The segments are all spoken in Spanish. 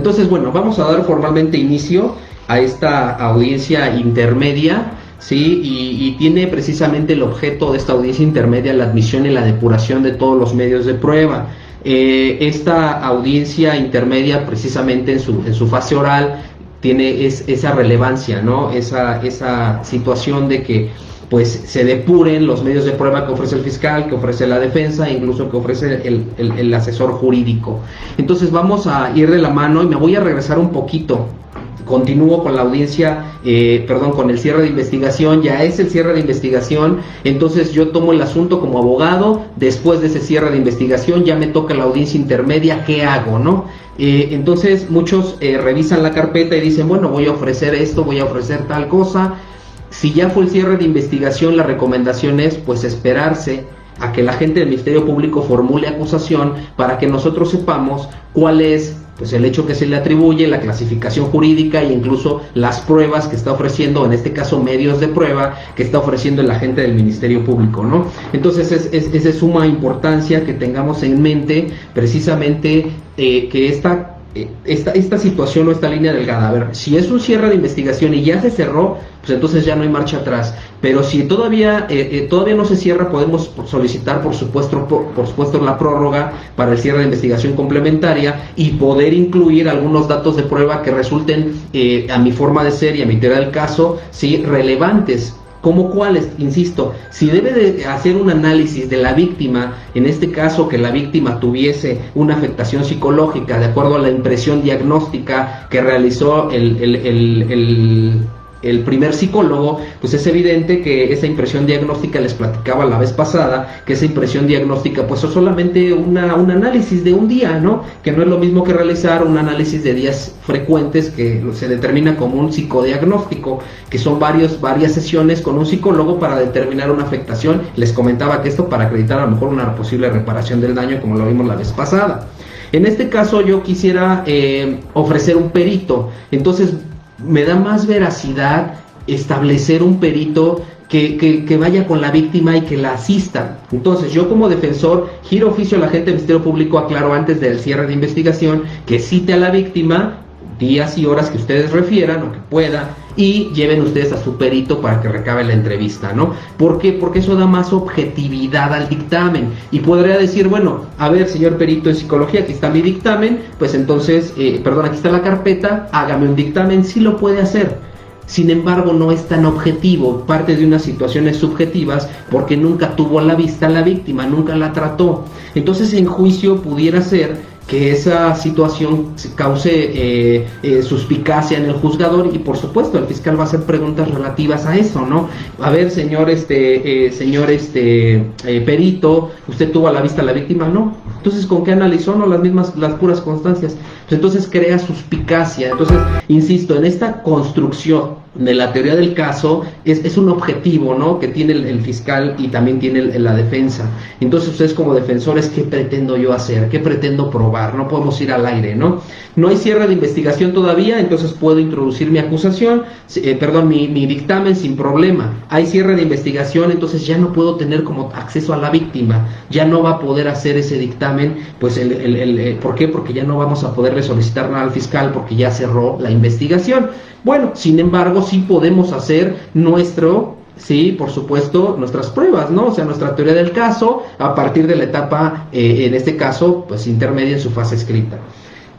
Entonces, bueno, vamos a dar formalmente inicio a esta audiencia intermedia, ¿sí? Y tiene precisamente el objeto de esta audiencia intermedia la admisión y la depuración de todos los medios de prueba. Esta audiencia intermedia, precisamente en su fase oral, tiene esa relevancia, ¿no? Esa situación de que pues se depuren los medios de prueba que ofrece el fiscal, que ofrece la defensa, e incluso que ofrece el asesor jurídico. Entonces vamos a ir de la mano y me voy a regresar un poquito. Continúo con la audiencia, con el cierre de investigación. Ya es el cierre de investigación, entonces yo tomo el asunto como abogado. Después de ese cierre de investigación ya me toca la audiencia intermedia. ¿Qué hago, no? Entonces muchos revisan la carpeta y dicen, bueno, voy a ofrecer esto, voy a ofrecer tal cosa. Si ya fue el cierre de investigación, la recomendación es pues esperarse a que la gente del Ministerio Público formule acusación para que nosotros sepamos cuál es pues el hecho que se le atribuye, la clasificación jurídica e incluso las pruebas que está ofreciendo, en este caso medios de prueba, que está ofreciendo el agente del Ministerio Público, ¿no? Entonces es de suma importancia que tengamos en mente precisamente que esta situación o esta línea delgada. A ver, si es un cierre de investigación y ya se cerró, pues entonces ya no hay marcha atrás. Pero si todavía no se cierra, podemos solicitar por supuesto la prórroga para el cierre de investigación complementaria y poder incluir algunos datos de prueba que resulten, a mi forma de ser y a mi teoría del caso, sí, relevantes. ¿Cómo cuáles? Insisto, si debe de hacer un análisis de la víctima, en este caso que la víctima tuviese una afectación psicológica de acuerdo a la impresión diagnóstica que realizó el primer psicólogo, pues es evidente que esa impresión diagnóstica, les platicaba la vez pasada, que esa impresión diagnóstica pues es solamente un análisis de un día, ¿no? Que no es lo mismo que realizar un análisis de días frecuentes que se determina como un psicodiagnóstico, que son varias sesiones con un psicólogo para determinar una afectación. Les comentaba que esto para acreditar a lo mejor una posible reparación del daño, como lo vimos la vez pasada. En este caso yo quisiera ofrecer un perito. Entonces me da más veracidad establecer un perito que vaya con la víctima y que la asista. Entonces yo como defensor giro oficio al agente del Ministerio Público, aclaro antes del cierre de investigación que cite a la víctima días y horas que ustedes refieran o que pueda, y lleven ustedes a su perito para que recabe la entrevista, ¿no? ¿Por qué? Porque eso da más objetividad al dictamen. Y podría decir, bueno, a ver, señor perito en psicología, aquí está mi dictamen, pues entonces, aquí está la carpeta, hágame un dictamen. Sí lo puede hacer. Sin embargo, no es tan objetivo, parte de unas situaciones subjetivas, porque nunca tuvo a la vista a la víctima, nunca la trató. Entonces, en juicio pudiera ser que esa situación cause suspicacia en el juzgador, y por supuesto el fiscal va a hacer preguntas relativas a eso, ¿no? A ver, señor perito, ¿usted tuvo a la vista a la víctima? No. Entonces, ¿con qué analizó? No, las puras constancias. Pues entonces crea suspicacia. Entonces, insisto, en esta construcción de la teoría del caso es un objetivo, ¿no?, que tiene el fiscal y también tiene la defensa. Entonces ustedes como defensores, ¿qué pretendo yo hacer? ¿Qué pretendo probar? No podemos ir al aire, ¿no? No hay cierre de investigación todavía, entonces puedo introducir mi acusación, mi dictamen sin problema. Hay cierre de investigación, entonces ya no puedo tener como acceso a la víctima, ya no va a poder hacer ese dictamen, pues ¿por qué? Porque ya no vamos a poderle solicitar nada al fiscal porque ya cerró la investigación. Bueno, sin embargo, sí podemos hacer sí, por supuesto, nuestras pruebas, ¿no? O sea, nuestra teoría del caso a partir de la etapa, en este caso, pues intermedia en su fase escrita.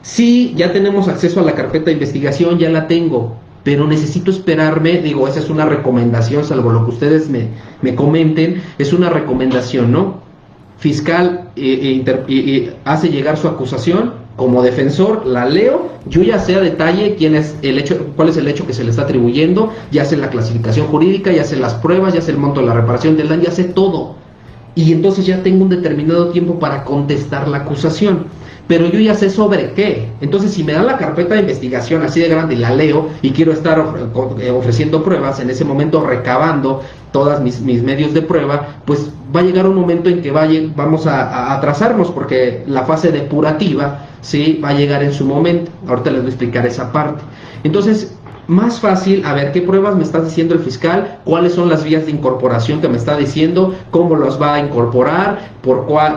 Sí, ya tenemos acceso a la carpeta de investigación, ya la tengo, pero necesito esperarme, esa es una recomendación, salvo lo que ustedes me comenten, es una recomendación, ¿no? Fiscal hace llegar su acusación. Como defensor la leo, yo ya sé a detalle cuál es el hecho que se le está atribuyendo, ya sé la clasificación jurídica, ya sé las pruebas, ya sé el monto de la reparación del daño, ya sé todo. Y entonces ya tengo un determinado tiempo para contestar la acusación. Pero yo ya sé sobre qué. Entonces, si me dan la carpeta de investigación así de grande y la leo y quiero estar ofreciendo pruebas, en ese momento recabando todas mis medios de prueba, pues va a llegar un momento en que vamos a atrasarnos, porque la fase depurativa, sí, va a llegar en su momento. Ahorita les voy a explicar esa parte. Entonces, más fácil, a ver qué pruebas me está diciendo el fiscal, cuáles son las vías de incorporación que me está diciendo, cómo los va a incorporar,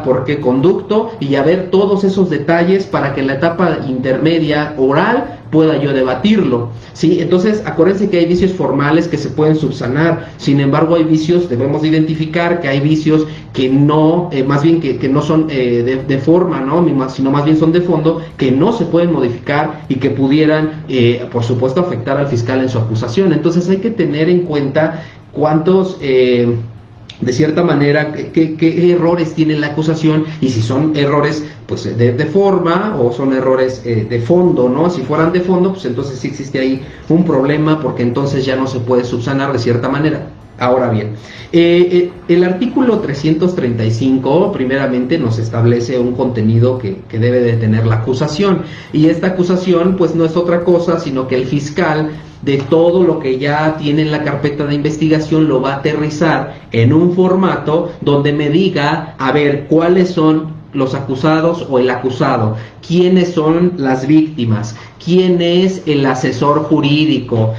por qué conducto, y a ver todos esos detalles para que en la etapa intermedia oral pueda yo debatirlo, ¿sí? Entonces, acuérdense que hay vicios formales que se pueden subsanar, sin embargo hay vicios, debemos identificar que hay vicios que no, más bien que no son de forma, ¿no? Sino más bien son de fondo, que no se pueden modificar y que pudieran, por supuesto, afectar al fiscal en su acusación. Entonces hay que tener en cuenta cuántos... de cierta manera, qué errores tiene la acusación, y si son errores pues de forma o son errores de fondo, ¿no? Si fueran de fondo, pues entonces sí existe ahí un problema, porque entonces ya no se puede subsanar de cierta manera. Ahora bien, el artículo 335 primeramente nos establece un contenido que debe de tener la acusación, y esta acusación pues no es otra cosa sino que el fiscal, de todo lo que ya tiene en la carpeta de investigación, lo va a aterrizar en un formato donde me diga, a ver, cuáles son los acusados o el acusado, quiénes son las víctimas, quién es el asesor jurídico,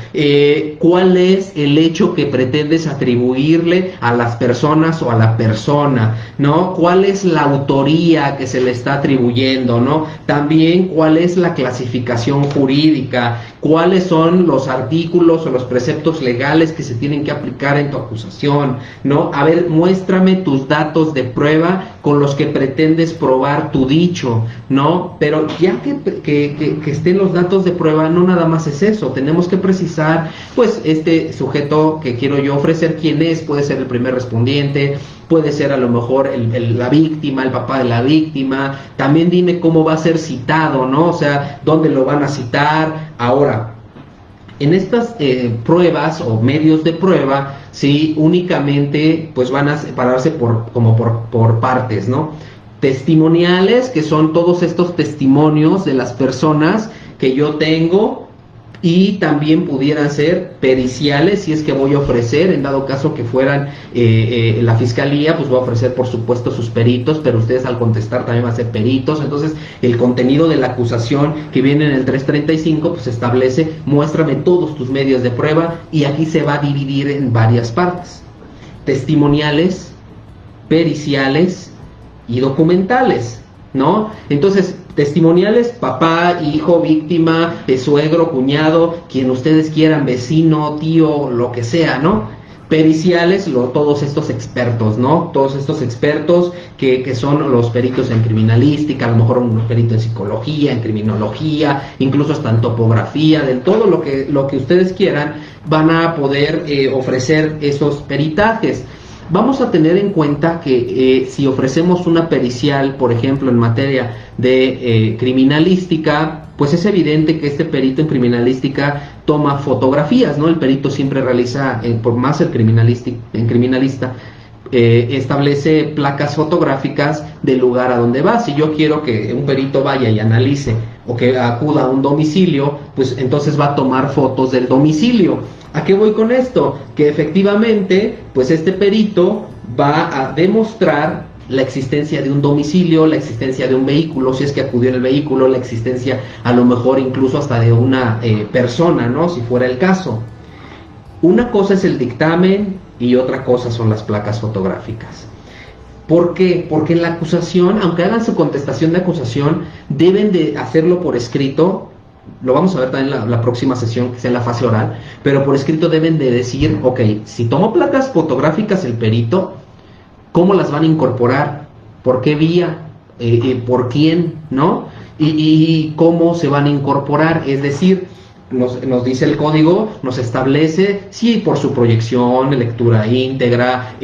cuál es el hecho que pretendes atribuirle a las personas o a la persona, ¿no? Cuál es la autoría que se le está atribuyendo, ¿no? También cuál es la clasificación jurídica, cuáles son los artículos o los preceptos legales que se tienen que aplicar en tu acusación, ¿no? A ver, muéstrame tus datos de prueba con los que pretendes probar tu dicho, ¿no? Pero ya que estén los datos de prueba, no nada más es eso, tenemos que precisar, pues, este sujeto que quiero yo ofrecer, quién es, puede ser el primer respondiente, puede ser a lo mejor la víctima, el papá de la víctima, también dime cómo va a ser citado, ¿no? O sea, dónde lo van a citar. Ahora, en estas pruebas o medios de prueba, sí, únicamente pues van a separarse por partes, ¿no? Testimoniales, que son todos estos testimonios de las personas que yo tengo, y también pudieran ser periciales, si es que voy a ofrecer, en dado caso que fueran la fiscalía, pues voy a ofrecer por supuesto sus peritos, pero ustedes al contestar también van a ser peritos. Entonces el contenido de la acusación que viene en el 335 pues establece, muéstrame todos tus medios de prueba, y aquí se va a dividir en varias partes: testimoniales, periciales y documentales, ¿no? Entonces, testimoniales, papá, hijo, víctima, suegro, cuñado, quien ustedes quieran, vecino, tío, lo que sea, ¿no? Periciales, todos estos expertos, ¿no? Todos estos expertos que son los peritos en criminalística, a lo mejor un perito en psicología, en criminología, incluso hasta en topografía, de todo lo que ustedes quieran, van a poder ofrecer esos peritajes. Vamos a tener en cuenta que si ofrecemos una pericial, por ejemplo, en materia de criminalística, pues es evidente que este perito en criminalística toma fotografías, ¿no? El perito siempre realiza, por más el criminalista, establece placas fotográficas del lugar a donde va. Si yo quiero que un perito vaya y analice, o que acuda a un domicilio, pues entonces va a tomar fotos del domicilio. ¿A qué voy con esto? Que efectivamente, pues este perito va a demostrar la existencia de un domicilio, la existencia de un vehículo, si es que acudió en el vehículo, la existencia a lo mejor incluso hasta de una persona, ¿no? Si fuera el caso. Una cosa es el dictamen y otra cosa son las placas fotográficas. ¿Por qué? Porque en la acusación, aunque hagan su contestación de acusación, deben de hacerlo por escrito. Lo vamos a ver también en la próxima sesión, que sea en la fase oral, pero por escrito deben de decir, ok, si tomó placas fotográficas el perito, ¿cómo las van a incorporar? ¿Por qué vía? ¿Por quién? ¿No? Y cómo se van a incorporar, es decir, nos dice el código, nos establece, sí, por su proyección, lectura íntegra,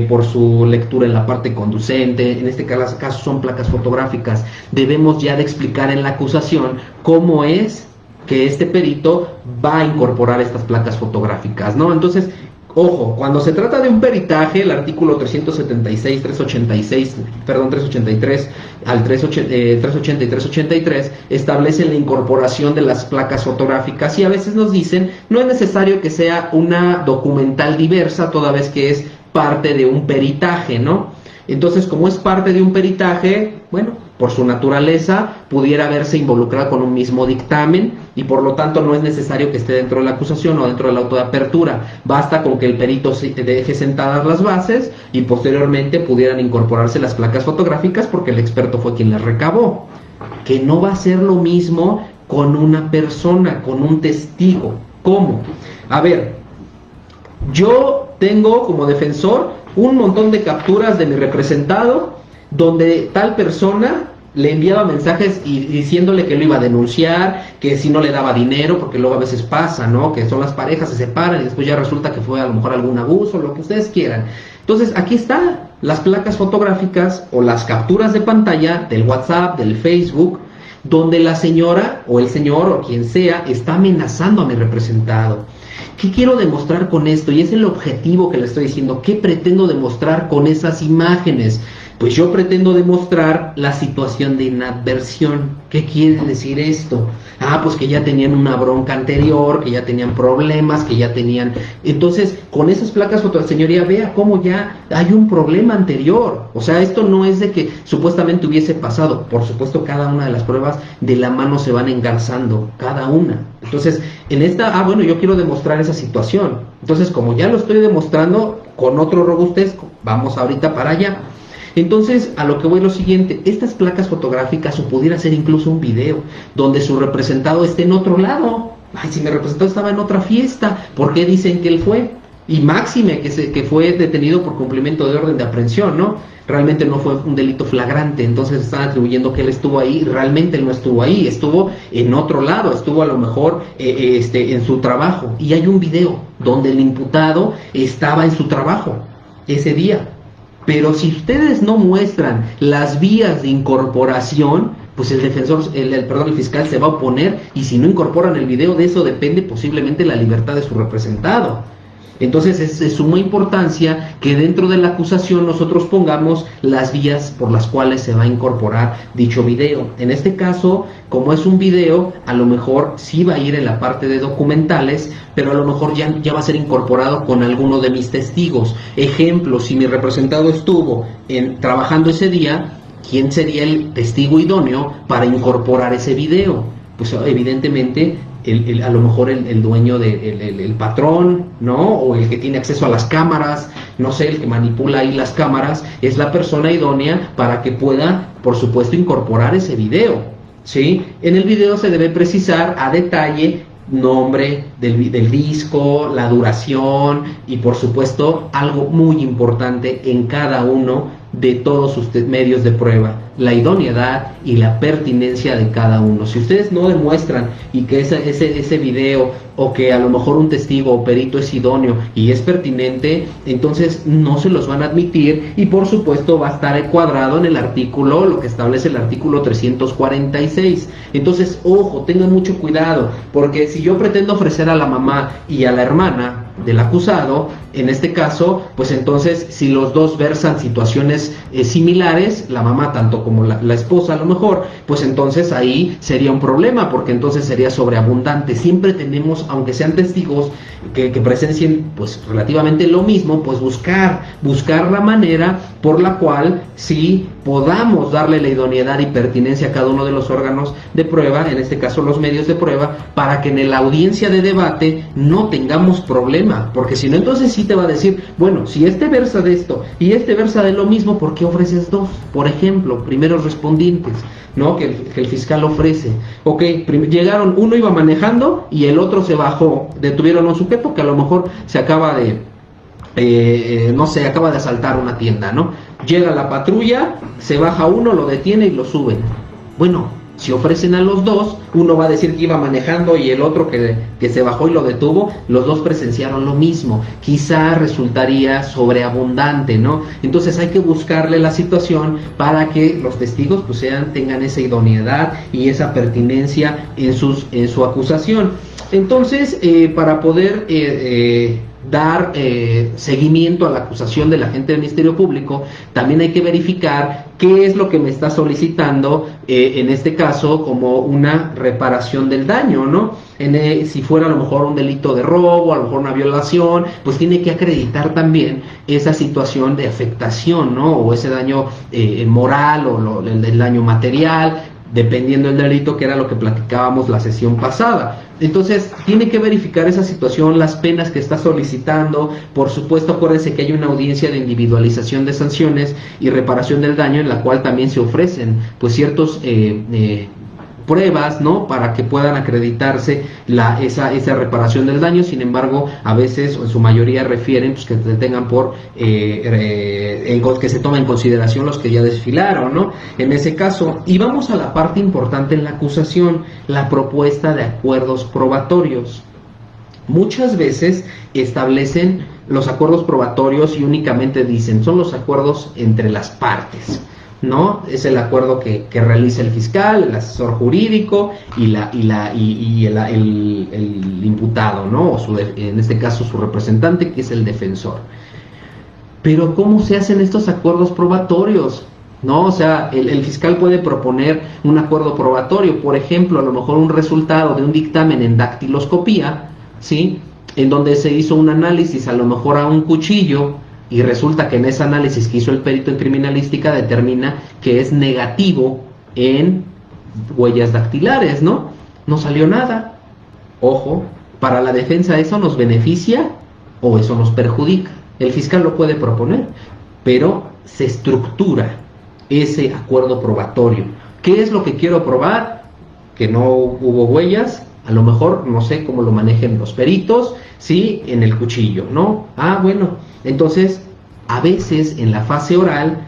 por su lectura en la parte conducente, en este caso son placas fotográficas. Debemos ya de explicar en la acusación cómo es que este perito va a incorporar estas placas fotográficas, ¿no? Entonces, ojo, cuando se trata de un peritaje, el artículo 376, 383 al 380 y 383 establecen la incorporación de las placas fotográficas, y a veces nos dicen, no es necesario que sea una documental diversa, toda vez que es parte de un peritaje, ¿no? Entonces, como es parte de un peritaje, bueno, por su naturaleza, pudiera verse involucrada con un mismo dictamen y por lo tanto no es necesario que esté dentro de la acusación o dentro del auto de apertura. Basta con que el perito deje sentadas las bases y posteriormente pudieran incorporarse las placas fotográficas porque el experto fue quien las recabó. Que no va a ser lo mismo con una persona, con un testigo. ¿Cómo? A ver, yo tengo como defensor un montón de capturas de mi representado donde tal persona le enviaba mensajes y diciéndole que lo iba a denunciar, que si no le daba dinero, porque luego a veces pasa, ¿no? Que son las parejas, se separan y después ya resulta que fue a lo mejor algún abuso, lo que ustedes quieran. Entonces, aquí están las placas fotográficas o las capturas de pantalla del WhatsApp, del Facebook, donde la señora o el señor o quien sea está amenazando a mi representado. ¿Qué quiero demostrar con esto? Y es el objetivo que le estoy diciendo. ¿Qué pretendo demostrar con esas imágenes? Pues yo pretendo demostrar la situación de inadversión. ¿Qué quiere decir esto? Pues que ya tenían una bronca anterior, que ya tenían problemas, que ya tenían... Entonces, con esas placas señoría, vea cómo ya hay un problema anterior. O sea, esto no es de que supuestamente hubiese pasado. Por supuesto, cada una de las pruebas de la mano se van engarzando, cada una. Entonces, en esta, bueno, yo quiero demostrar esa situación. Entonces, como ya lo estoy demostrando con otro robustezco, vamos ahorita para allá. Entonces, a lo que voy lo siguiente, estas placas fotográficas o pudiera ser incluso un video donde su representado esté en otro lado. Ay, si mi representado estaba en otra fiesta, ¿por qué dicen que él fue? Y máxime que fue detenido por cumplimiento de orden de aprehensión, ¿no? Realmente no fue un delito flagrante, entonces están atribuyendo que él estuvo ahí, realmente él no estuvo ahí, estuvo en otro lado, estuvo a lo mejor en su trabajo. Y hay un video donde el imputado estaba en su trabajo ese día. Pero si ustedes no muestran las vías de incorporación, pues el defensor, el fiscal se va a oponer, y si no incorporan el video, de eso depende posiblemente la libertad de su representado. Entonces es de suma importancia que dentro de la acusación nosotros pongamos las vías por las cuales se va a incorporar dicho video. En este caso, como es un video, a lo mejor sí va a ir en la parte de documentales, pero a lo mejor ya va a ser incorporado con alguno de mis testigos. Ejemplo, si mi representado estuvo trabajando ese día, ¿quién sería el testigo idóneo para incorporar ese video? Pues evidentemente a lo mejor el dueño el patrón, ¿no? O el que tiene acceso a las cámaras, no sé, el que manipula ahí las cámaras, es la persona idónea para que pueda, por supuesto, incorporar ese video, ¿sí? En el video se debe precisar a detalle nombre del disco, la duración y, por supuesto, algo muy importante en cada uno de todos sus medios de prueba, la idoneidad y la pertinencia de cada uno. Si ustedes no demuestran y que ese video o que a lo mejor un testigo o perito es idóneo y es pertinente, entonces no se los van a admitir y por supuesto va a estar encuadrado en el artículo, lo que establece el artículo 346. Entonces, ojo, tengan mucho cuidado, porque si yo pretendo ofrecer a la mamá y a la hermana del acusado, en este caso, pues entonces si los dos versan situaciones similares, la mamá tanto como la esposa a lo mejor, pues entonces ahí sería un problema, porque entonces sería sobreabundante. Siempre tenemos, aunque sean testigos que presencien pues relativamente lo mismo, pues buscar la manera por la cual sí podamos darle la idoneidad y pertinencia a cada uno de los órganos de prueba, en este caso los medios de prueba, para que en la audiencia de debate no tengamos problema, porque si no entonces sí te va a decir, bueno, si este versa de esto y este versa de lo mismo, ¿por qué ofreces dos? Por ejemplo, primeros respondientes, ¿no? Que el fiscal ofrece. Ok, llegaron, uno iba manejando y el otro se bajó, detuvieron a un sujeto que a lo mejor se acaba de acaba de asaltar una tienda, ¿no? Llega la patrulla, se baja uno, lo detiene y lo suben. Bueno, si ofrecen a los dos, uno va a decir que iba manejando y el otro que se bajó y lo detuvo, los dos presenciaron lo mismo. Quizá resultaría sobreabundante, ¿no? Entonces hay que buscarle la situación para que los testigos pues tengan esa idoneidad y esa pertinencia en su acusación. Entonces, para poder dar seguimiento a la acusación del agente del Ministerio Público, también hay que verificar qué es lo que me está solicitando, en este caso, como una reparación del daño, ¿no? Si fuera a lo mejor un delito de robo, a lo mejor una violación, pues tiene que acreditar también esa situación de afectación, ¿no? O ese daño moral o el daño material, dependiendo del delito, que era lo que platicábamos la sesión pasada. Entonces, tiene que verificar esa situación, las penas que está solicitando. Por supuesto, acuérdense que hay una audiencia de individualización de sanciones y reparación del daño, en la cual también se ofrecen pues ciertos pruebas, ¿no? Para que puedan acreditarse esa reparación del daño. Sin embargo, a veces, o en su mayoría, refieren pues, que se tengan que se tomen en consideración los que ya desfilaron, ¿no? En ese caso, y vamos a la parte importante en la acusación, la propuesta de acuerdos probatorios. Muchas veces establecen los acuerdos probatorios y únicamente dicen, son los acuerdos entre las partes, ¿no? Es el acuerdo que realiza el fiscal, el asesor jurídico y el imputado, ¿no? O en este caso su representante, que es el defensor. Pero ¿cómo se hacen estos acuerdos probatorios? ¿No? O sea, el fiscal puede proponer un acuerdo probatorio, por ejemplo, a lo mejor un resultado de un dictamen en dactiloscopía, ¿sí? En donde se hizo un análisis a lo mejor a un cuchillo, y resulta que en ese análisis que hizo el perito en criminalística determina que es negativo en huellas dactilares, ¿no? No salió nada. Ojo, para la defensa, ¿eso nos beneficia o eso nos perjudica? El fiscal lo puede proponer, pero se estructura ese acuerdo probatorio. ¿Qué es lo que quiero probar? Que no hubo huellas. A lo mejor no sé cómo lo manejen los peritos, ¿sí? En el cuchillo, ¿no? Ah, bueno, entonces a veces en la fase oral,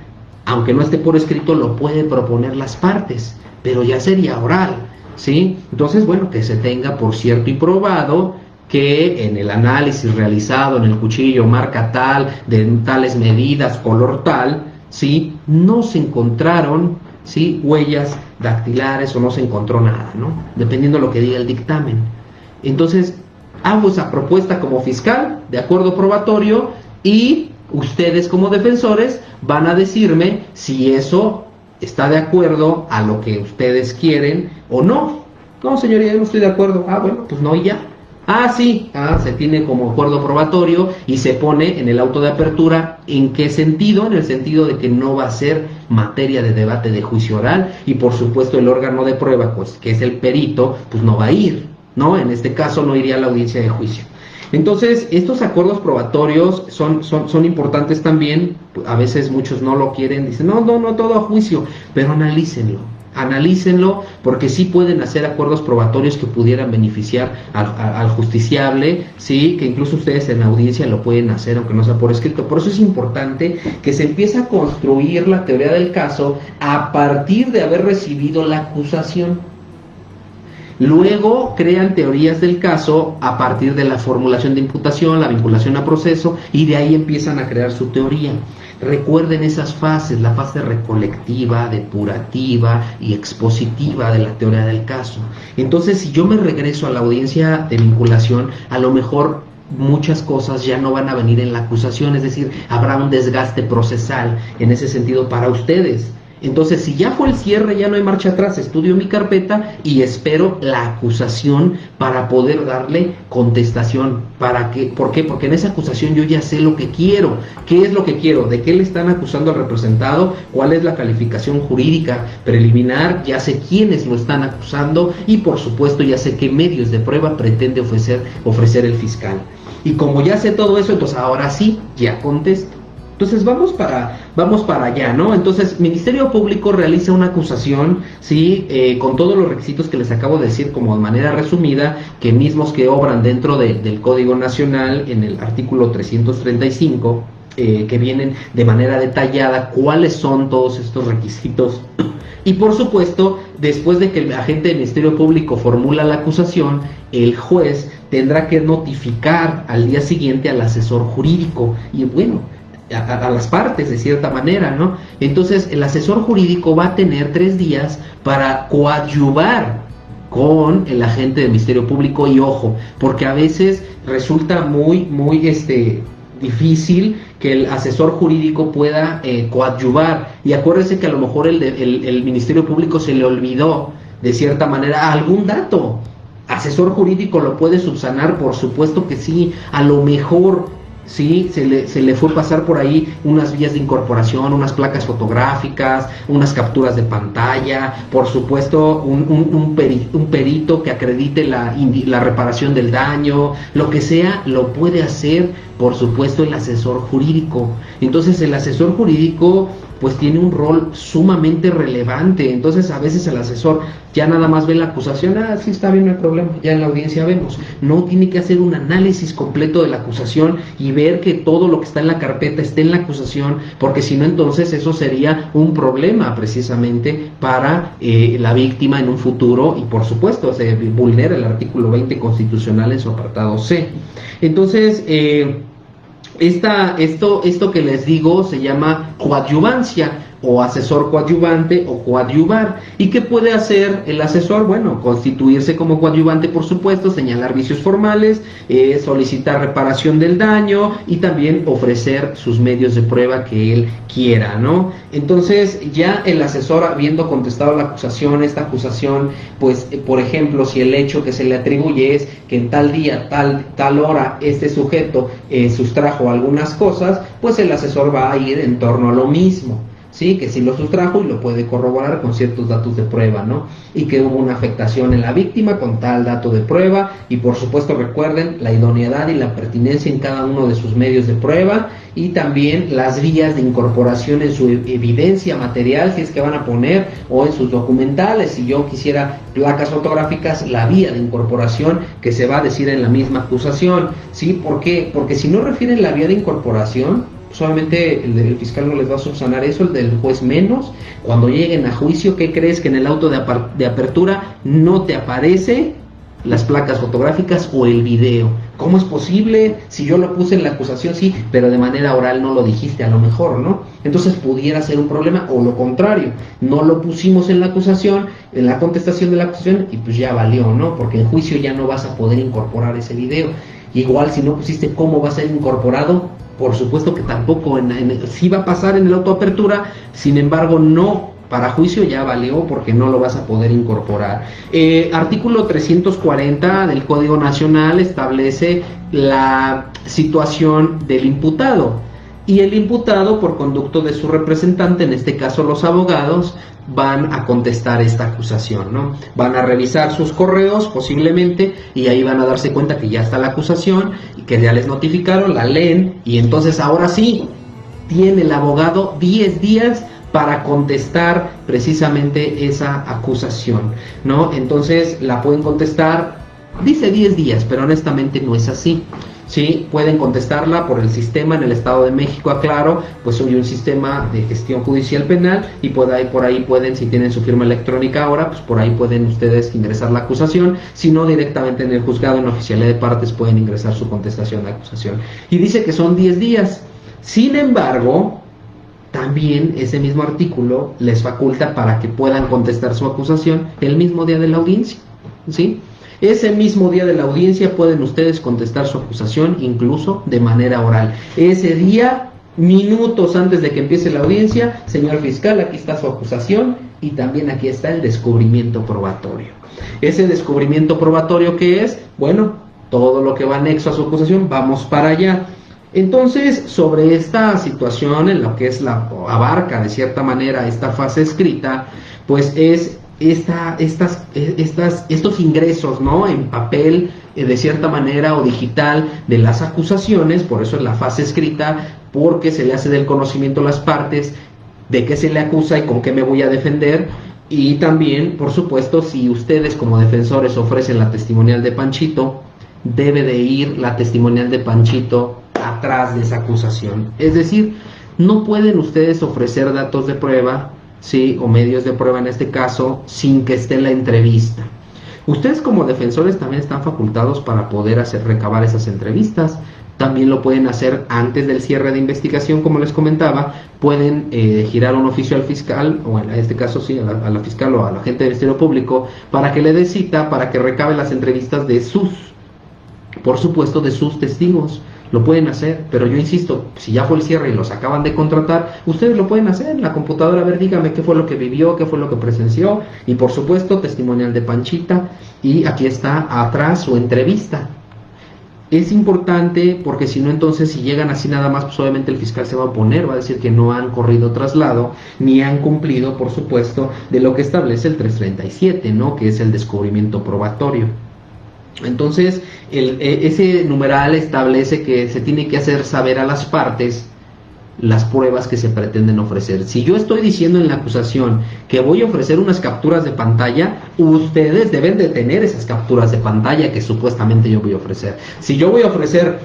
aunque no esté por escrito, lo pueden proponer las partes, pero ya sería oral, ¿sí? Entonces, bueno, que se tenga por cierto y probado que en el análisis realizado en el cuchillo, marca tal, de tales medidas, color tal, ¿sí? No se encontraron, ¿sí? Huellas dactilares o no se encontró nada, ¿no? Dependiendo de lo que diga el dictamen. Entonces, hago esa propuesta como fiscal de acuerdo probatorio y ustedes como defensores van a decirme si eso está de acuerdo a lo que ustedes quieren o no. No, señoría, yo no estoy de acuerdo. Ah, bueno, pues no y ya. Ah, sí, se tiene como acuerdo probatorio y se pone en el auto de apertura. ¿En qué sentido? En el sentido de que no va a ser materia de debate de juicio oral y por supuesto el órgano de prueba, pues que es el perito, pues no va a ir, ¿no? En este caso no iría a la audiencia de juicio. Entonces, estos acuerdos probatorios son importantes también. A veces muchos no lo quieren, dicen, no, todo a juicio, pero analícenlo, porque sí pueden hacer acuerdos probatorios que pudieran beneficiar al justiciable, sí, que incluso ustedes en la audiencia lo pueden hacer, aunque no sea por escrito. Por eso es importante que se empiece a construir la teoría del caso a partir de haber recibido la acusación. Luego crean teorías del caso a partir de la formulación de imputación, la vinculación a proceso, y de ahí empiezan a crear su teoría. Recuerden esas fases, la fase recolectiva, depurativa y expositiva de la teoría del caso. Entonces, si yo me regreso a la audiencia de vinculación, a lo mejor muchas cosas ya no van a venir en la acusación, es decir, habrá un desgaste procesal en ese sentido para ustedes. Entonces, si ya fue el cierre, ya no hay marcha atrás, estudio mi carpeta y espero la acusación para poder darle contestación. ¿Por qué? Porque en esa acusación yo ya sé lo que quiero. ¿Qué es lo que quiero? ¿De qué le están acusando al representado? ¿Cuál es la calificación jurídica preliminar? Ya sé quiénes lo están acusando y, por supuesto, ya sé qué medios de prueba pretende ofrecer el fiscal. Y como ya sé todo eso, entonces ahora sí, ya contesto. Entonces vamos para allá, ¿no? Entonces, Ministerio Público realiza una acusación, ¿sí? Con todos los requisitos que les acabo de decir como de manera resumida, que mismos que obran dentro del Código Nacional en el artículo 335, que vienen de manera detallada cuáles son todos estos requisitos. Y por supuesto, después de que el agente del Ministerio Público formula la acusación, el juez tendrá que notificar al día siguiente al asesor jurídico. Y bueno, a las partes de cierta manera, ¿no? Entonces el asesor jurídico va a tener 3 días para coadyuvar con el agente del Ministerio Público. Y ojo, porque a veces resulta muy difícil que el asesor jurídico pueda coadyuvar, y acuérdese que a lo mejor el Ministerio Público se le olvidó de cierta manera algún dato. ¿Asesor jurídico lo puede subsanar? Por supuesto que sí. A lo mejor sí, se le fue pasar por ahí unas vías de incorporación, unas placas fotográficas, unas capturas de pantalla, por supuesto un perito que acredite la reparación del daño, lo que sea, lo puede hacer, por supuesto, el asesor jurídico. Entonces el asesor jurídico pues tiene un rol sumamente relevante. Entonces a veces el asesor ya nada más ve la acusación, sí está bien, no hay problema, ya en la audiencia vemos. No, tiene que hacer un análisis completo de la acusación y ver que todo lo que está en la carpeta esté en la acusación, porque si no, entonces eso sería un problema precisamente para la víctima en un futuro, y por supuesto se vulnera el artículo 20 constitucional en su apartado C. Entonces, esto que les digo se llama coadyuvancia, o asesor coadyuvante, o coadyuvar. ¿Y qué puede hacer el asesor? Bueno, constituirse como coadyuvante, por supuesto, señalar vicios formales, solicitar reparación del daño y también ofrecer sus medios de prueba que él quiera, ¿no? Entonces, ya el asesor, habiendo contestado la acusación, esta acusación, pues, por ejemplo, si el hecho que se le atribuye es que en tal día, tal hora, este sujeto sustrajo algunas cosas, pues el asesor va a ir en torno a lo mismo. Sí, que sí lo sustrajo y lo puede corroborar con ciertos datos de prueba, ¿no? Y que hubo una afectación en la víctima con tal dato de prueba, y por supuesto recuerden la idoneidad y la pertinencia en cada uno de sus medios de prueba, y también las vías de incorporación en su evidencia material, si es que van a poner, o en sus documentales. Si yo quisiera placas fotográficas, la vía de incorporación que se va a decir en la misma acusación, ¿sí? ¿Por qué? Porque si no refieren la vía de incorporación, solamente el fiscal no les va a subsanar eso, el del juez menos. Cuando lleguen a juicio, ¿qué crees? Que en el auto de apertura no te aparece las placas fotográficas o el video. ¿Cómo es posible? Si yo lo puse en la acusación, sí, pero de manera oral no lo dijiste, a lo mejor, ¿no? Entonces pudiera ser un problema, o lo contrario, no lo pusimos en la acusación, en la contestación de la acusación, y pues ya valió, ¿no? Porque en juicio ya no vas a poder incorporar ese video. Igual si no pusiste cómo va a ser incorporado, por supuesto que tampoco, sí va a pasar en el autoapertura, sin embargo no, para juicio ya valió porque no lo vas a poder incorporar. Artículo 340 del Código Nacional establece la situación del imputado, y el imputado, por conducto de su representante, en este caso los abogados, van a contestar esta acusación, ¿no? Van a revisar sus correos posiblemente, y ahí van a darse cuenta que ya está la acusación y que ya les notificaron, la leen, y entonces ahora sí tiene el abogado 10 días para contestar precisamente esa acusación, ¿no? Entonces la pueden contestar, dice 10 días, pero honestamente no es así. Sí, pueden contestarla por el sistema en el Estado de México, aclaro, pues hay un sistema de gestión judicial penal, y por ahí pueden, si tienen su firma electrónica ahora, pues por ahí pueden ustedes ingresar la acusación. Si no, directamente en el juzgado, en la oficialía de partes, pueden ingresar su contestación de acusación. Y dice que son 10 días. Sin embargo, también ese mismo artículo les faculta para que puedan contestar su acusación el mismo día de la audiencia, ¿sí? Ese mismo día de la audiencia pueden ustedes contestar su acusación, incluso de manera oral. Ese día, minutos antes de que empiece la audiencia, señor fiscal, aquí está su acusación, y también aquí está el descubrimiento probatorio. Ese descubrimiento probatorio, ¿qué es? Bueno, todo lo que va anexo a su acusación, vamos para allá. Entonces, sobre esta situación, en lo que es abarca de cierta manera esta fase escrita, pues es estos ingresos, ¿no?, en papel, de cierta manera, o digital, de las acusaciones. Por eso es la fase escrita, porque se le hace del conocimiento a las partes de qué se le acusa y con qué me voy a defender. Y también, por supuesto, si ustedes como defensores ofrecen la testimonial de Panchito, debe de ir la testimonial de Panchito atrás de esa acusación. Es decir, no pueden ustedes ofrecer datos de prueba, sí, o medios de prueba en este caso, sin que esté la entrevista. Ustedes como defensores también están facultados para poder recabar esas entrevistas, También lo pueden hacer antes del cierre de investigación, como les comentaba. Pueden girar un oficio al fiscal, o en este caso sí, a la fiscal o al agente del Ministerio Público, para que le dé cita, para que recabe las entrevistas de por supuesto, de sus testigos. Lo pueden hacer, pero yo insisto, si ya fue el cierre y los acaban de contratar, ustedes lo pueden hacer en la computadora. A ver, dígame qué fue lo que vivió, qué fue lo que presenció, y por supuesto, testimonial de Panchita, y aquí está atrás su entrevista. Es importante porque si no, entonces si llegan así nada más, pues obviamente el fiscal se va a oponer, va a decir que no han corrido traslado, ni han cumplido, por supuesto, de lo que establece el 337, ¿no? Que es el descubrimiento probatorio. Entonces, ese numeral establece que se tiene que hacer saber a las partes las pruebas que se pretenden ofrecer. Si yo estoy diciendo en la acusación que voy a ofrecer unas capturas de pantalla, ustedes deben de tener esas capturas de pantalla que supuestamente yo voy a ofrecer. Si yo voy a ofrecer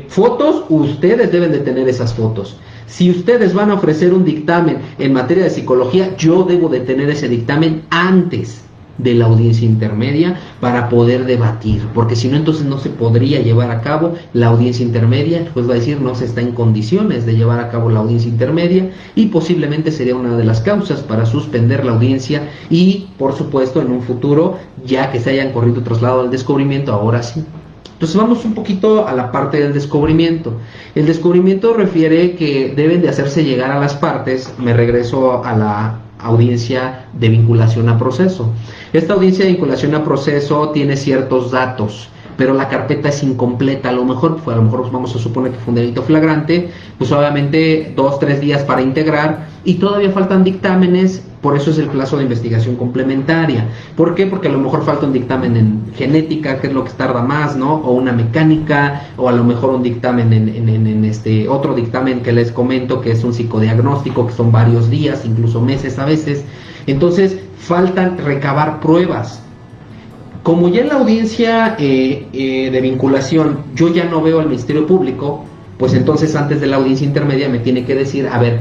fotos, ustedes deben de tener esas fotos. Si ustedes van a ofrecer un dictamen en materia de psicología, yo debo de tener ese dictamen antes de la audiencia intermedia para poder debatir, porque si no, entonces no se podría llevar a cabo la audiencia intermedia. El juez va a decir no se está en condiciones de llevar a cabo la audiencia intermedia, y posiblemente sería una de las causas para suspender la audiencia, y por supuesto en un futuro, ya que se hayan corrido traslado al descubrimiento, ahora sí. Entonces vamos un poquito a la parte del descubrimiento. El descubrimiento refiere que deben de hacerse llegar a las partes. Me regreso a la audiencia de vinculación a proceso. Esta audiencia de vinculación a proceso tiene ciertos datos, pero la carpeta es incompleta. A lo mejor vamos a suponer que fue un delito flagrante, pues obviamente 2-3 días para integrar, y todavía faltan dictámenes. Por eso es el plazo de investigación complementaria. ¿Por qué? Porque a lo mejor falta un dictamen en genética, que es lo que tarda más, ¿no? O una mecánica, o a lo mejor un dictamen en otro dictamen que les comento, que es un psicodiagnóstico, que son varios días, incluso meses a veces. Entonces, faltan recabar pruebas. Como ya en la audiencia de vinculación yo ya no veo al Ministerio Público, pues entonces antes de la audiencia intermedia me tiene que decir, a ver,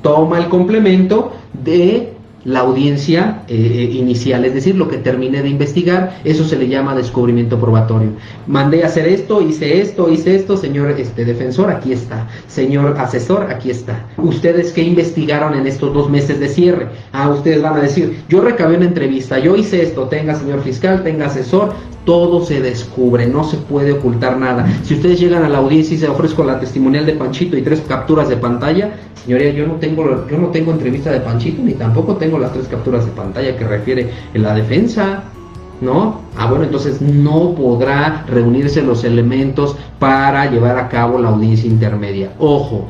toma el complemento de la audiencia inicial, es decir, lo que terminé de investigar. Eso se le llama descubrimiento probatorio. Mandé a hacer esto, hice esto, señor defensor, aquí está. Señor asesor, aquí está. ¿Ustedes qué investigaron en estos 2 meses de cierre? Ustedes van a decir, yo recabé una entrevista, yo hice esto, tenga señor fiscal, tenga asesor. Todo se descubre, no se puede ocultar nada. Si ustedes llegan a la audiencia y se ofrezco la testimonial de Panchito y 3 capturas de pantalla, señoría, yo no tengo entrevista de Panchito, ni tampoco tengo las 3 capturas de pantalla que refiere en la defensa, ¿no? Bueno, entonces no podrá reunirse los elementos para llevar a cabo la audiencia intermedia. Ojo,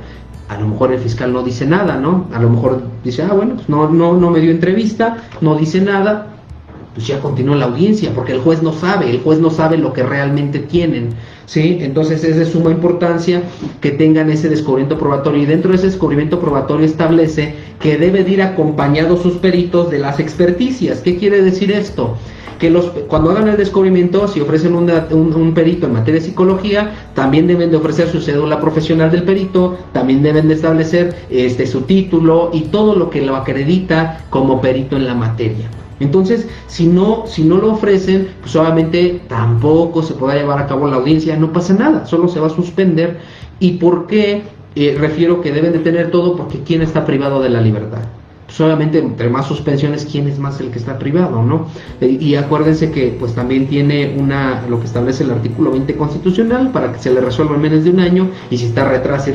a lo mejor el fiscal no dice nada, ¿no? A lo mejor dice, bueno, pues no me dio entrevista, no dice nada, pues ya continúa la audiencia, porque el juez no sabe lo que realmente tienen, ¿sí? Entonces es de suma importancia que tengan ese descubrimiento probatorio, y dentro de ese descubrimiento probatorio establece que debe de ir acompañado sus peritos de las experticias. ¿Qué quiere decir esto? Que cuando hagan el descubrimiento, si ofrecen un perito en materia de psicología, también deben de ofrecer su cédula profesional del perito, también deben de establecer su título y todo lo que lo acredita como perito en la materia. Entonces, si no lo ofrecen, pues obviamente tampoco se podrá llevar a cabo la audiencia, no pasa nada, solo se va a suspender. ¿Y por qué refiero que deben de tener todo? Porque ¿quién está privado de la libertad? Pues obviamente, entre más suspensiones, ¿quién es más el que está privado, no? Y acuérdense que pues también tiene lo que establece el artículo 20 constitucional para que se le resuelva en menos de un año, y si está retrase,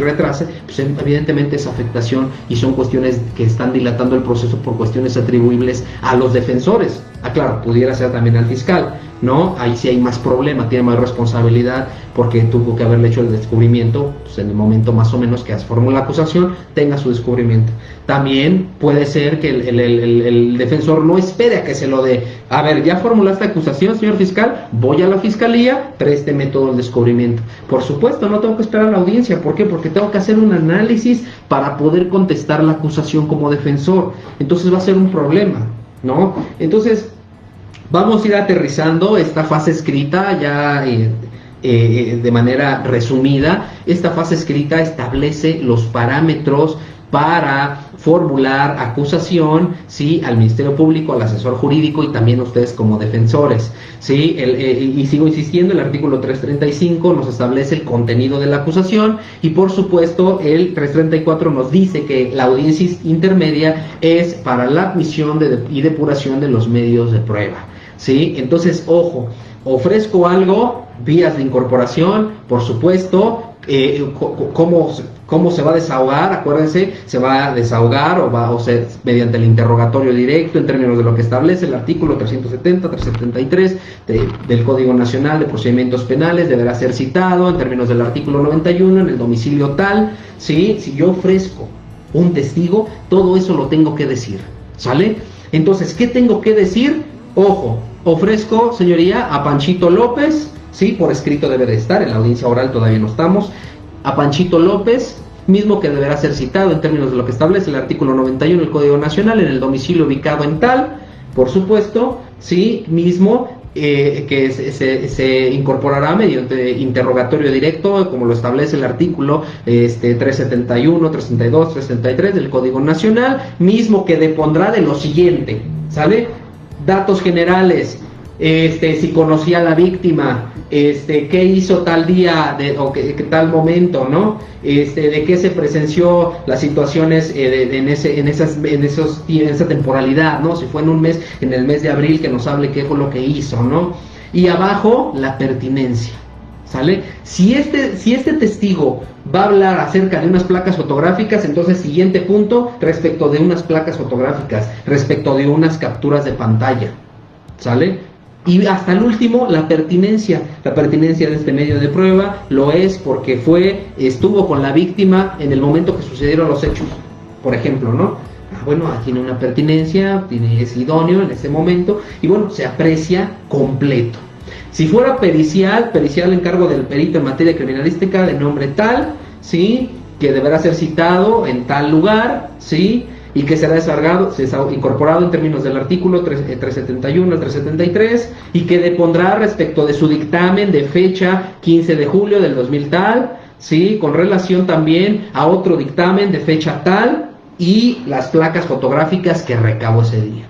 pues evidentemente es afectación, y son cuestiones que están dilatando el proceso por cuestiones atribuibles a los defensores. Claro, pudiera ser también al fiscal, ¿no? Ahí sí hay más problema, tiene más responsabilidad, porque tuvo que haberle hecho el descubrimiento, pues en el momento más o menos que formula la acusación, tenga su descubrimiento. También puede ser que el defensor no espere a que se lo dé. A ver, ya formulaste acusación, señor fiscal, voy a la fiscalía, présteme todo el descubrimiento. Por supuesto, no tengo que esperar a la audiencia. ¿Por qué? Porque tengo que hacer un análisis para poder contestar la acusación como defensor. Entonces va a ser un problema, ¿no? Entonces, vamos a ir aterrizando esta fase escrita ya de manera resumida. Esta fase escrita establece los parámetros para formular acusación, ¿sí?, al Ministerio Público, al asesor jurídico y también ustedes como defensores, ¿sí? Y sigo insistiendo, el artículo 335 nos establece el contenido de la acusación y por supuesto el 334 nos dice que la audiencia intermedia es para la admisión y depuración de los medios de prueba, ¿sí? Entonces, ojo, ofrezco algo, vías de incorporación, por supuesto. ¿Cómo se va a desahogar? Acuérdense, se va a desahogar o ser mediante el interrogatorio directo en términos de lo que establece el artículo 370, 373 del Código Nacional de Procedimientos Penales. Deberá ser citado en términos del artículo 91 en el domicilio tal, ¿sí? Si yo ofrezco un testigo, todo eso lo tengo que decir, ¿sale? Entonces, ¿qué tengo que decir? Ojo, ofrezco, señoría, a Panchito López, sí, por escrito debe de estar, en la audiencia oral todavía no estamos, a Panchito López, mismo que deberá ser citado en términos de lo que establece el artículo 91 del Código Nacional, en el domicilio ubicado en tal, por supuesto, sí, mismo que se incorporará mediante interrogatorio directo, como lo establece el artículo 371, 372, 373 del Código Nacional, mismo que depondrá de lo siguiente, ¿sale? Datos generales, si conocía a la víctima, qué hizo tal día o que tal momento, ¿no? De qué se presenció las situaciones en esa temporalidad, ¿no? Si fue en un mes, en el mes de abril, que nos hable qué fue lo que hizo, ¿no? Y abajo, la pertinencia, ¿sale? Si este testigo va a hablar acerca de unas placas fotográficas, entonces siguiente punto, respecto de unas placas fotográficas, respecto de unas capturas de pantalla, ¿sale? Y hasta el último, la pertinencia. La pertinencia de este medio de prueba lo es porque estuvo con la víctima en el momento que sucedieron los hechos, por ejemplo, ¿no? Bueno, tiene una pertinencia, es idóneo en ese momento, y bueno, se aprecia completo. Si fuera pericial encargo del perito en materia criminalística de nombre tal, ¿sí?, que deberá ser citado en tal lugar, ¿sí?, y que será incorporado en términos del artículo 371 al 373, y que depondrá respecto de su dictamen de fecha 15 de julio del 2000 tal, ¿sí?, con relación también a otro dictamen de fecha tal, y las placas fotográficas que recabó ese día,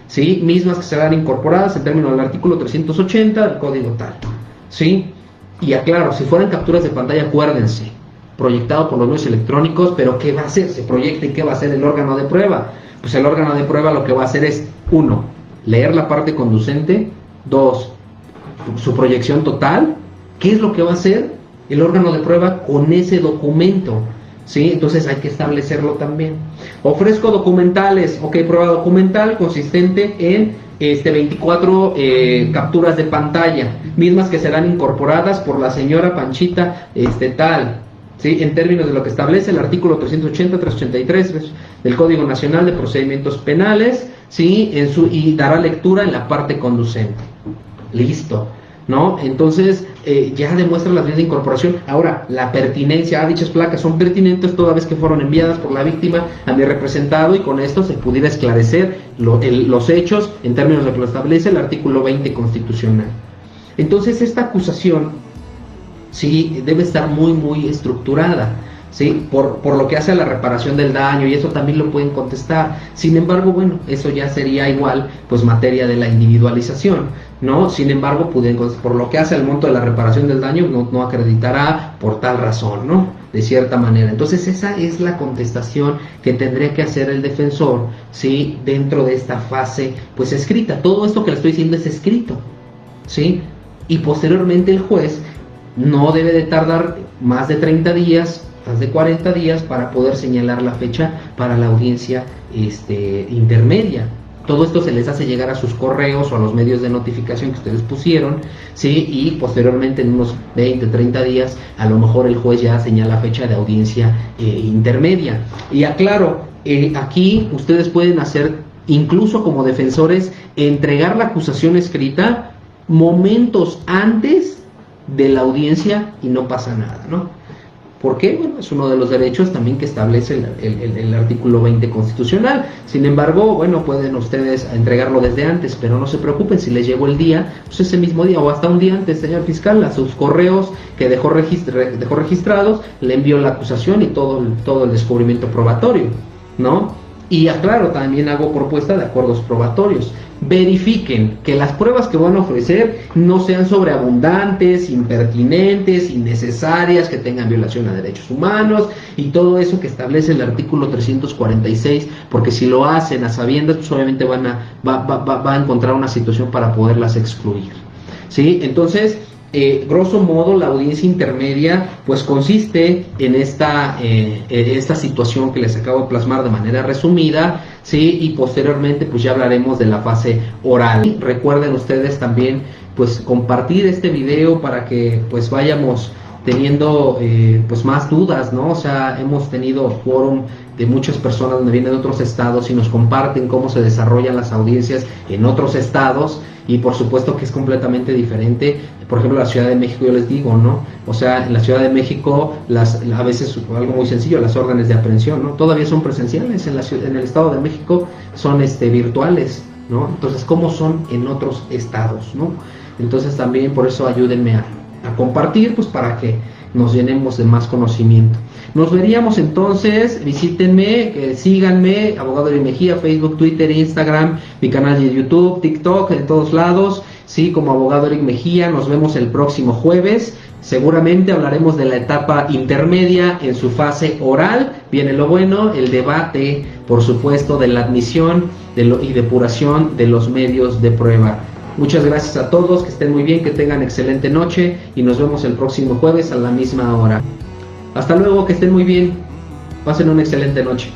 ¿sí?, mismas que serán incorporadas en términos del artículo 380 del Código tal, ¿sí? Y aclaro, si fueran capturas de pantalla, acuérdense, proyectado por los medios electrónicos, pero ¿qué va a hacer? Se proyecta, y ¿qué va a hacer el órgano de prueba? Pues el órgano de prueba lo que va a hacer es, 1, leer la parte conducente, 2, su proyección total. ¿Qué es lo que va a hacer el órgano de prueba con ese documento? ¿Sí? Entonces hay que establecerlo también. Ofrezco documentales, ok, prueba documental consistente en 24 capturas de pantalla, mismas que serán incorporadas por la señora Panchita tal, ¿sí?, en términos de lo que establece el artículo 380, 383 del Código Nacional de Procedimientos Penales, ¿sí?, y dará lectura en la parte conducente. Listo, ¿no? Entonces, ya demuestra las vías de incorporación. Ahora, la pertinencia, dichas placas son pertinentes toda vez que fueron enviadas por la víctima a mi representado, y con esto se pudiera esclarecer los hechos en términos de lo que lo establece el artículo 20 constitucional. Entonces, esta acusación, sí, debe estar muy, muy estructurada, ¿sí?, por lo que hace a la reparación del daño, y eso también lo pueden contestar. Sin embargo, bueno, eso ya sería igual, pues, materia de la individualización, ¿no? Sin embargo, por lo que hace al monto de la reparación del daño, no acreditará por tal razón, ¿no?, de cierta manera. Entonces, esa es la contestación que tendría que hacer el defensor, ¿sí?, dentro de esta fase, pues, escrita. Todo esto que le estoy diciendo es escrito, ¿sí?, y posteriormente el juez no debe de tardar más de 30 días, más de 40 días, para poder señalar la fecha para la audiencia intermedia. Todo esto se les hace llegar a sus correos o a los medios de notificación que ustedes pusieron, ¿sí?, y posteriormente en unos 20, 30 días, a lo mejor el juez ya señala fecha de audiencia intermedia. Y aclaro, aquí ustedes pueden hacer, incluso como defensores, entregar la acusación escrita momentos antes de la audiencia y no pasa nada, ¿no? ¿Por qué? Bueno, es uno de los derechos también que establece el artículo 20 constitucional. Sin embargo, bueno, pueden ustedes entregarlo desde antes, pero no se preocupen, si les llegó el día, pues ese mismo día o hasta un día antes, señor fiscal, a sus correos que dejó registrados, le envió la acusación y todo el descubrimiento probatorio, ¿no? Y aclaro, también hago propuesta de acuerdos probatorios. Verifiquen que las pruebas que van a ofrecer no sean sobreabundantes, impertinentes, innecesarias, que tengan violación a derechos humanos y todo eso que establece el artículo 346, porque si lo hacen a sabiendas, pues obviamente va a encontrar una situación para poderlas excluir, ¿sí? Entonces, grosso modo, la audiencia intermedia pues consiste en esta situación que les acabo de plasmar de manera resumida, ¿sí? Y posteriormente pues ya hablaremos de la fase oral. Recuerden ustedes también pues compartir este video para que pues vayamos teniendo pues más dudas, ¿no? O sea, hemos tenido quórum de muchas personas donde vienen de otros estados y nos comparten cómo se desarrollan las audiencias en otros estados, y por supuesto que es completamente diferente. Por ejemplo, la Ciudad de México, yo les digo, ¿no? O sea, en la Ciudad de México, a veces algo muy sencillo, las órdenes de aprehensión, ¿no? Todavía son presenciales, en el Estado de México son virtuales, ¿no? Entonces, ¿cómo son en otros estados, ¿no? Entonces también por eso ayúdenme a compartir, pues para que nos llenemos de más conocimiento. Nos veríamos entonces, visítenme, síganme, Abogado Eric Mejía, Facebook, Twitter, Instagram, mi canal de YouTube, TikTok, en todos lados, sí, como Abogado Eric Mejía. Nos vemos el próximo jueves. Seguramente hablaremos de la etapa intermedia en su fase oral. Viene lo bueno, el debate, por supuesto, de la admisión y depuración de los medios de prueba. Muchas gracias a todos, que estén muy bien, que tengan excelente noche y nos vemos el próximo jueves a la misma hora. Hasta luego, que estén muy bien, pasen una excelente noche.